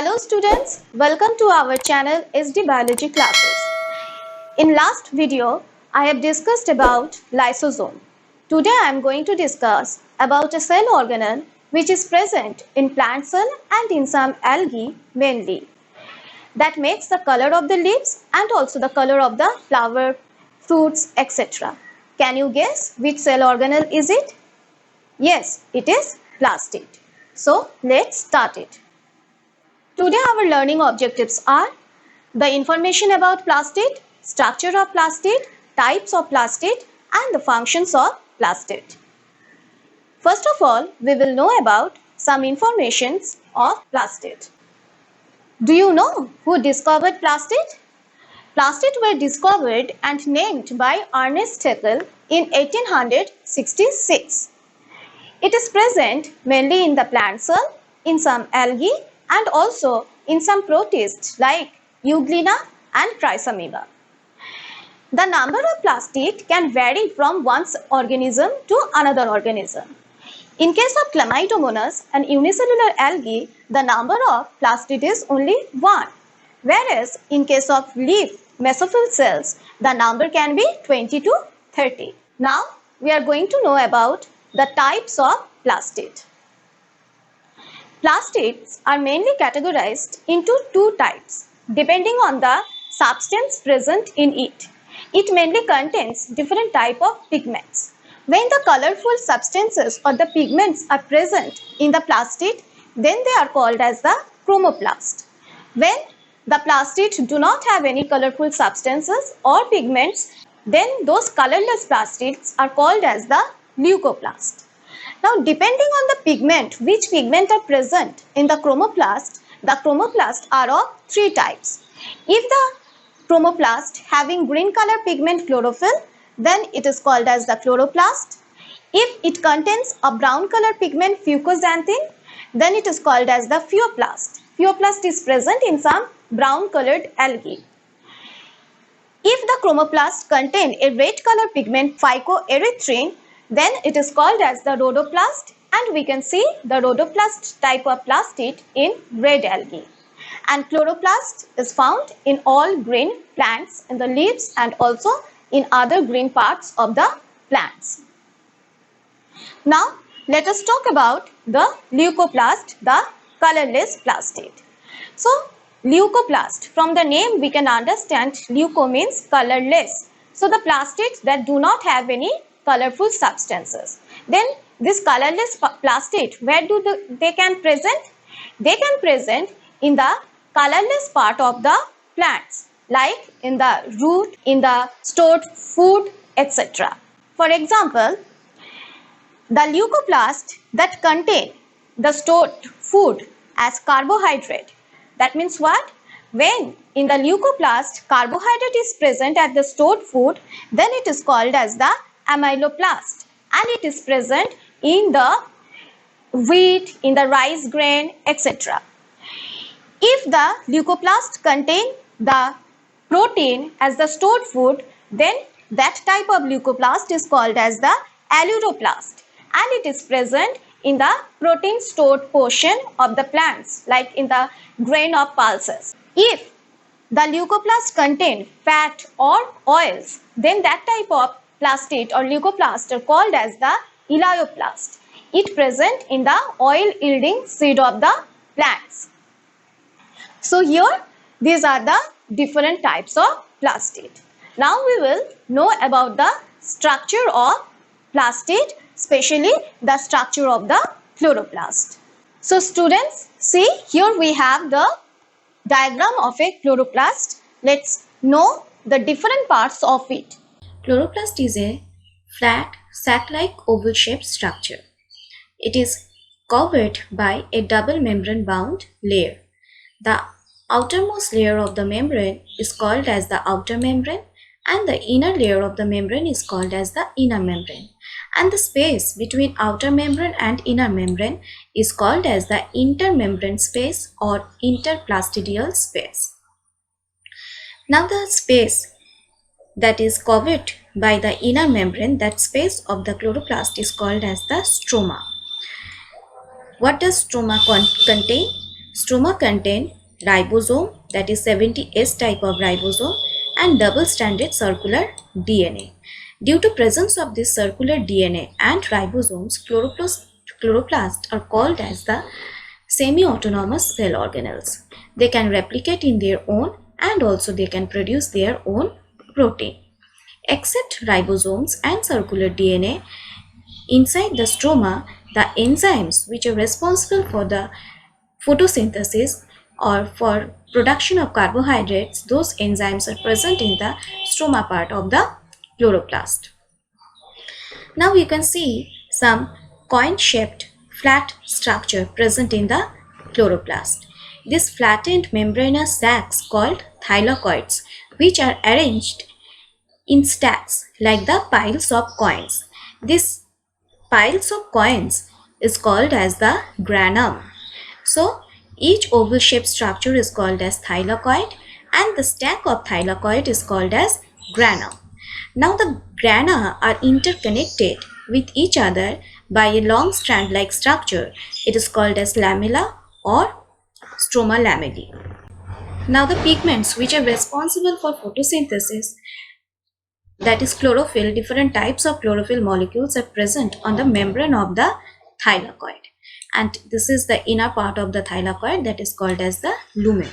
Hello students, welcome to our channel SD Biology classes. In last video, I have discussed about lysosome. Today I am going to discuss about a cell organelle which is present in plant cell and in some algae mainly, that makes the color of the leaves and also the color of the flower, fruits, etc. Can you guess which cell organelle is it? Yes, it is plastid. So let's start it. Today our learning objectives are the information about plastid, structure of plastid, types of plastid and the functions of plastid. First of all, we will know about some informations of plastid. Do you know who discovered plastid? Plastid were discovered and named by Ernest Haeckel in 1866. It is present mainly in the plant cell, in some algae and also in some protists like Euglena and Chrysamoeba. The number of plastid can vary from one organism to another organism. In case of Chlamydomonas, an unicellular algae, the number of plastid is only 1, whereas in case of leaf mesophyll cells, the number can be 20 to 30. Now, we are going to know about the types of plastid. Plastids are mainly categorized into two types, depending on the substance present in it. It mainly contains different types of pigments. When the colorful substances or the pigments are present in the plastid, then they are called as the chromoplast. When the plastids do not have any colorful substances or pigments, then those colorless plastids are called as the leucoplast. Now, depending on the pigment, which pigment are present in the chromoplast are of three types. If the chromoplast having green color pigment chlorophyll, then it is called as the chloroplast. If it contains a brown color pigment fucoxanthin, then it is called as the pheoplast. Pheoplast is present in some brown colored algae. If the chromoplast contain a red color pigment phycoerythrin, then it is called as the rhodoplast, and we can see the rhodoplast type of plastid in red algae. And chloroplast is found in all green plants, in the leaves and also in other green parts of the plants. Now, let us talk about the leucoplast, the colorless plastid. So, leucoplast, from the name we can understand leuco means colorless. So, the plastids that do not have any colorful substances. Then this colorless plastid, where do they can present? They can present in the colorless part of the plants, like in the root, in the stored food, etc. For example, the leucoplast that contain the stored food as carbohydrate. That means what? When in the leucoplast carbohydrate is present at the stored food, then it is called as the amyloplast, and it is present in the wheat, in the rice grain, etc. If the leucoplast contain the protein as the stored food, then that type of leucoplast is called as the alluroplast, and it is present in the protein stored portion of the plants, like in the grain of pulses. If the leucoplast contain fat or oils, then that type of plastid or leucoplast are called as the elaioplast. It present in the oil yielding seed of the plants. So here these are the different types of plastid. Now we will know about the structure of plastid, especially the structure of the chloroplast. So students, see, here we have the diagram of a chloroplast. Let's know the different parts of it. Chloroplast is a flat, sac-like oval-shaped structure. It is covered by a double membrane-bound layer. The outermost layer of the membrane is called as the outer membrane, and the inner layer of the membrane is called as the inner membrane. And the space between outer membrane and inner membrane is called as the intermembrane space or interplastidial space. Now the space that is covered by the inner membrane, that space of the chloroplast is called as the stroma. What does stroma contain? Stroma contain ribosome, that is 70S type of ribosome, and double-stranded circular DNA. Due to presence of this circular DNA and ribosomes, chloroplasts are called as the semi-autonomous cell organelles. They can replicate in their own and also they can produce their own protein. Except ribosomes and circular DNA, inside the stroma, the enzymes which are responsible for the photosynthesis or for production of carbohydrates, those enzymes are present in the stroma part of the chloroplast. Now you can see some coin-shaped flat structure present in the chloroplast. These flattened membranous sacs called thylakoids, which are arranged in stacks like the piles of coins. These piles of coins is called as the granum. So each oval shaped structure is called as thylakoid and the stack of thylakoid is called as granum. Now the grana are interconnected with each other by a long strand like structure. It is called as lamella or stroma lamellae. Now the pigments which are responsible for photosynthesis, that is chlorophyll, different types of chlorophyll molecules are present on the membrane of the thylakoid, and this is the inner part of the thylakoid that is called as the lumen.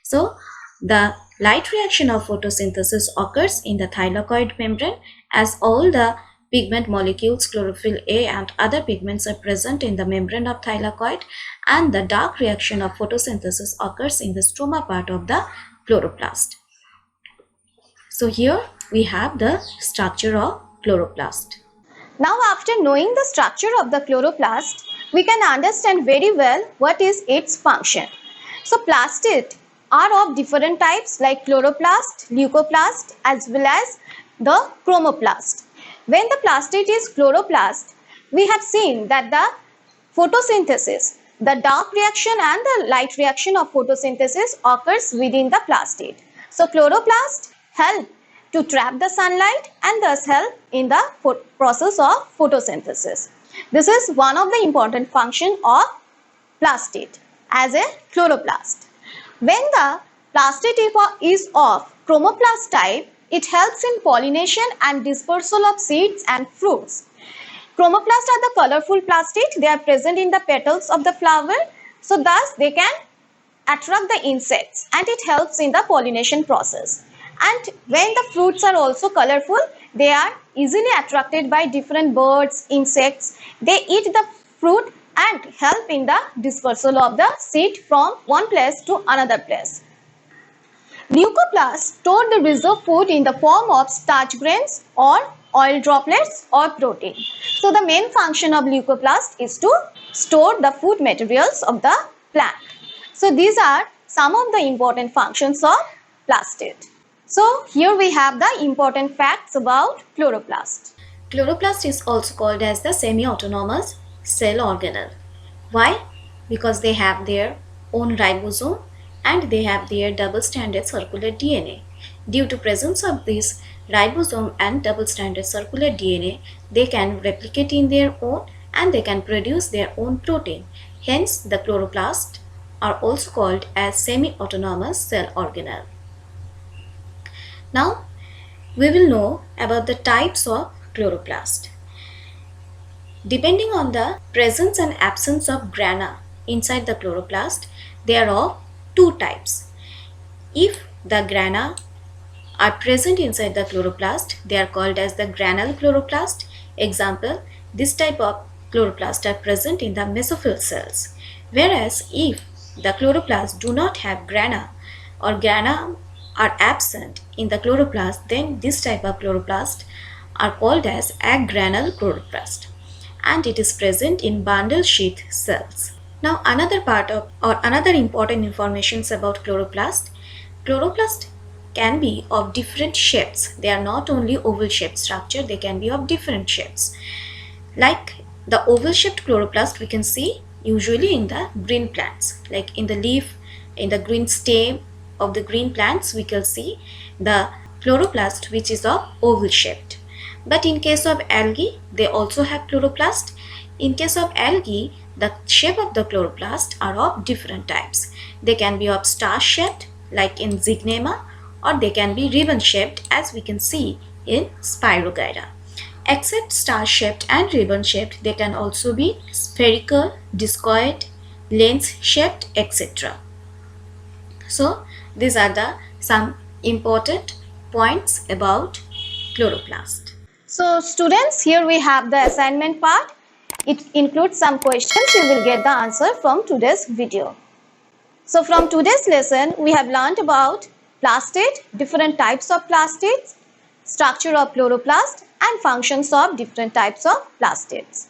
So the light reaction of photosynthesis occurs in the thylakoid membrane as all the pigment molecules chlorophyll A and other pigments are present in the membrane of thylakoid, and the dark reaction of photosynthesis occurs in the stroma part of the chloroplast. So here we have the structure of chloroplast. Now, after knowing the structure of the chloroplast, we can understand very well what is its function. So, plastid are of different types like chloroplast, leucoplast as well as the chromoplast. When the plastid is chloroplast, we have seen that the photosynthesis, the dark reaction and the light reaction of photosynthesis occurs within the plastid. So, chloroplast help to trap the sunlight and thus help in the process of photosynthesis. This is one of the important function of plastid as a chloroplast. When the plastid is of chromoplast type, it helps in pollination and dispersal of seeds and fruits. Chromoplasts are the colorful plastid. They are present in the petals of the flower. So thus they can attract the insects and it helps in the pollination process. And when the fruits are also colorful, they are easily attracted by different birds, insects. They eat the fruit and help in the dispersal of the seed from one place to another place. Leucoplasts store the reserve food in the form of starch grains or oil droplets or protein. So the main function of leucoplast is to store the food materials of the plant. So these are some of the important functions of plastid. So here we have the important facts about chloroplast. Chloroplast is also called as the semi-autonomous cell organelle. Why? Because they have their own ribosome and they have their double-stranded circular DNA. Due to presence of this ribosome and double-stranded circular DNA, they can replicate in their own and they can produce their own protein. Hence, the chloroplasts are also called as semi-autonomous cell organelle. Now, we will know about the types of chloroplast. Depending on the presence and absence of grana inside the chloroplast, there are two types. If the grana are present inside the chloroplast, they are called as the granule chloroplast. Example, this type of chloroplast are present in the mesophyll cells. Whereas if the chloroplasts do not have grana or grana are absent in the chloroplast, then this type of chloroplast are called as agranule chloroplast and it is present in bundle sheath cells. Now another part of or another important information about chloroplast. Chloroplast can be of different shapes. They are not only oval shaped structure, they can be of different shapes. Like the oval shaped chloroplast we can see usually in the green plants, like in the leaf, in the green stem of the green plants we can see the chloroplast which is of oval shaped. But in case of algae, they also have chloroplast. In case of algae, the shape of the chloroplast are of different types. They can be of star-shaped like in Zygnema, or they can be ribbon-shaped as we can see in Spirogyra. Except star-shaped and ribbon-shaped, they can also be spherical, discoid, lens-shaped, etc. So these are the some important points about chloroplast. So students, here we have the assignment part. It includes some questions. You will get the answer from today's video. So from today's lesson, we have learned about plastid, different types of plastids, structure of chloroplast, and functions of different types of plastids.